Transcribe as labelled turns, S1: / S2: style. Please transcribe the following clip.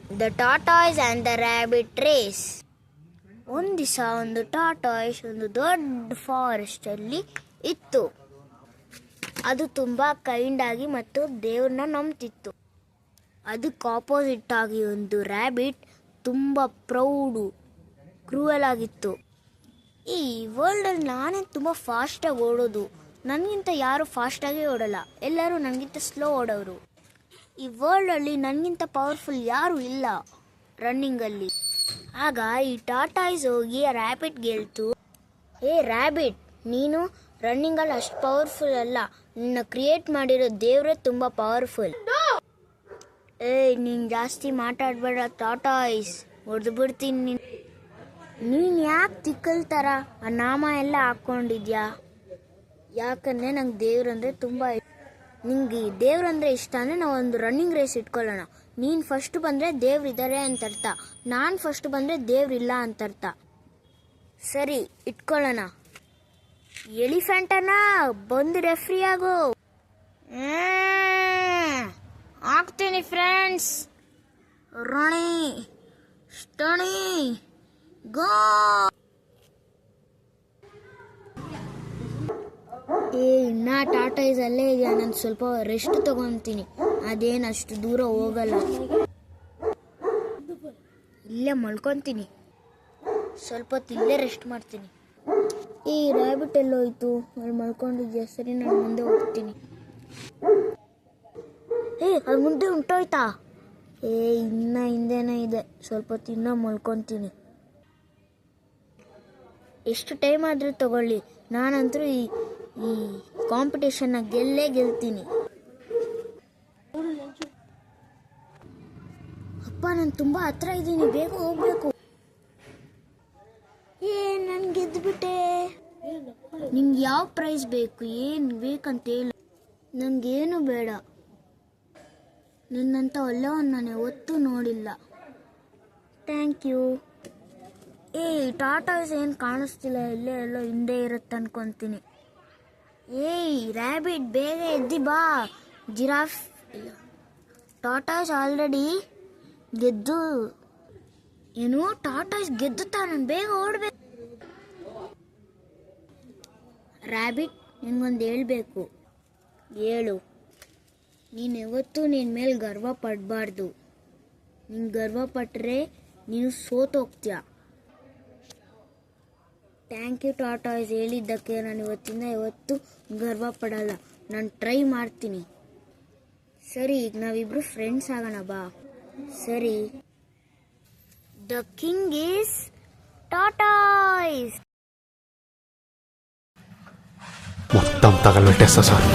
S1: The tortoise and the rabbit race. ಒಂದು ದಿವಸ ಒಂದು ಟಾಟಾಯ್ಸ್ ಒಂದು ದೊಡ್ಡ ಫಾರೆಸ್ಟಲ್ಲಿ ಇತ್ತು. ಅದು ತುಂಬ ಕೈಂಡಾಗಿ ಮತ್ತು ದೇವ್ರನ್ನ ನಂಬ್ತಿತ್ತು. ಅದಕ್ಕೆ ಆಪೋಸಿಟ್ ಆಗಿ ಒಂದು ರ್ಯಾಬಿಟ್ ತುಂಬ ಪ್ರೌಡು, ಕ್ರೂಯಲ್ ಆಗಿತ್ತು. ಈ ವರ್ಲ್ಡಲ್ಲಿ ನಾನೇ ತುಂಬ ಫಾಸ್ಟಾಗಿ ಓಡೋದು, ನನಗಿಂತ ಯಾರು ಫಾಸ್ಟಾಗಿ ಓಡಲ್ಲ, ಎಲ್ಲರೂ ನನಗಿಂತ ಸ್ಲೋ ಓಡೋರು. ಈ ವರ್ಲ್ಡಲ್ಲಿ ನನಗಿಂತ ಪವರ್ಫುಲ್ ಯಾರೂ ಇಲ್ಲ ರನ್ನಿಂಗಲ್ಲಿ. ಆಗ ಈ ಟಾಟಾಯ್ಸ್ ಹೋಗಿ ರ್ಯಾಬಿಟ್ಗೆ ಹೇಳ್ತು, ಏ ರ್ಯಾಬಿಟ್, ನೀನು ರನ್ನಿಂಗಲ್ಲಿ ಅಷ್ಟು ಪವರ್ಫುಲ್ ಅಲ್ಲ, ನಿನ್ನ ಕ್ರಿಯೇಟ್ ಮಾಡಿರೋ ದೇವರೇ ತುಂಬ ಪವರ್ಫುಲ್. ನೀನು ಜಾಸ್ತಿ ಮಾತಾಡಬೇಡ ಟಾಟಾಯ್ಸ್, ಹೊಡೆದು ಬಿಡ್ತೀನಿ. ನೀನು ಯಾಕೆ ತಿಕ್ಕಲ್ ಥರ ಆ ನಾಮ ಎಲ್ಲ ಹಾಕ್ಕೊಂಡಿದ್ಯಾ? ಯಾಕಂದರೆ ನಂಗೆ ದೇವ್ರಂದರೆ ತುಂಬ ಇಷ್ಟ. ನಿಂಗೆ ದೇವ್ರಂದರೆ ಇಷ್ಟ ಅಂದರೆ ನಾವು ಒಂದು ರನ್ನಿಂಗ್ ರೇಸ್ ಇಟ್ಕೊಳ್ಳೋಣ. ನೀನು ಫಸ್ಟ್ ಬಂದರೆ ದೇವ್ರಿದ್ದಾರೆ ಅಂತ ಅರ್ಥ, ನಾನು ಫಸ್ಟ್ ಬಂದರೆ ದೇವ್ರಿಲ್ಲ ಅಂತ ಅರ್ಥ. ಸರಿ, ಇಟ್ಕೊಳ್ಳೋಣ. ಎಲಿಫೆಂಟನ ಬಂದು ರೆಫ್ರಿ ಆಗು. ಆಗ್ತೀನಿ ಫ್ರೆಂಡ್ಸ್. ರಣಿ ಸ್ಟಣಿ ಗೋ. ಇನ್ನ ಟಾಟಾಯ್ಸ್ ಅಲ್ಲೇ ಇದೆಯಾ, ನಾನು ಸ್ವಲ್ಪ ರೆಸ್ಟ್ ತಗೊತೀನಿ. ಅದೇನು ಅಷ್ಟು ದೂರ ಹೋಗಲ್ಲ, ಇಲ್ಲೇ ಮಲ್ಕೊತೀನಿ. ಸ್ವಲ್ಪ ಹೊತ್ತು ಇಲ್ಲೇ ರೆಸ್ಟ್ ಮಾಡ್ತೀನಿ. ಈ ರ್ಯಾಬಿಟ್ ಎಲ್ಲೋಯ್ತು? ಅಲ್ಲಿ ಮಲ್ಕೊಂಡಿದ್ಯಾ? ಸರಿ, ನಾನು ಮುಂದೆ ಹೋಗ್ತೀನಿ. ಅಲ್ಲಿ ಮುಂದೆ ಉಂಟೋಯ್ತಾ? ಇನ್ನ ಹಿಂದೆನೇ ಇದೆ, ಸ್ವಲ್ಪ ಹೊತ್ತು ಇನ್ನೂ ಮಲ್ಕೊತೀನಿ. ಎಷ್ಟು ಟೈಮ್ ಆದರೂ ತಗೊಳ್ಳಿ, ನಾನಂತರೂ ಈ ಕಾಂಪಿಟೇಷನ್ನ ಗೆಲ್ತೀನಿ. ಅಪ್ಪ, ನಾನು ತುಂಬ ಹತ್ರ ಇದ್ದೀನಿ, ಬೇಗ ಹೋಗ್ಬೇಕು. ನಾನು ಗೆದ್ದುಬಿಟ್ಟೆ. ನಿಂಗೆ ಯಾವ ಪ್ರೈಸ್ ಬೇಕು, ಏನು ಬೇಕಂತ ಹೇಳು. ನನಗೇನು ಬೇಡ. ನಿನ್ನಂತ ಒಳ್ಳೆಯವನ್ನ ನಾನು ಯಾವತ್ತೂ ನೋಡಿಲ್ಲ. Thank you. ಟಾಟಾಯ್ಸ್ ಏನು ಕಾಣಿಸ್ತಿಲ್ಲ, ಇಲ್ಲೇ ಎಲ್ಲೋ ಹಿಂದೆ ಇರುತ್ತೆ ಅನ್ಕೊತೀನಿ. ರ್ಯಾಬಿಟ್, ಬೇಗ ಎದ್ದಿ ಬಾ. ಜಿರಾಫ್ ಇಲ್ಲ, ಟಾಟಾಯ್ಸ್ ಆಲ್ರೆಡಿ ಗೆದ್ದು. ಏನು ಟಾಟಾಯ್ಸ್ ಗೆದ್ದುತ್ತಾ? ನಾನು ಬೇಗ ಓಡಬೇಕು. ರ್ಯಾಬಿಟ್, ನಿನ್ಗೊಂದು ಹೇಳ್ಬೇಕು. ಹೇಳು. ನೀನು ಯಾವತ್ತೂ ನಿನ್ನ ಮೇಲೆ ಗರ್ವ ಪಡಬಾರ್ದು. ನೀನು ಗರ್ವ ಪಟ್ಟರೆ ನೀನು ಸೋತೋಗ್ತೀಯ. ಥ್ಯಾಂಕ್ ಯು ಟಾಟಾಯ್ಸ್ ಹೇಳಿದ್ದಕ್ಕೆ. ನಾನು ಇವತ್ತಿಂದ ಯಾವತ್ತೂ ಗರ್ವ ಪಡಲ್ಲ, ನಾನು ಟ್ರೈ ಮಾಡ್ತೀನಿ. ಸರಿ, ಈಗ ನಾವಿಬ್ರು ಫ್ರೆಂಡ್ಸ್ ಆಗೋಣ ಬಾ. ಸರಿ. The king is tortoise.
S2: మొత్తం తగలబెట్టేస్తా సార్.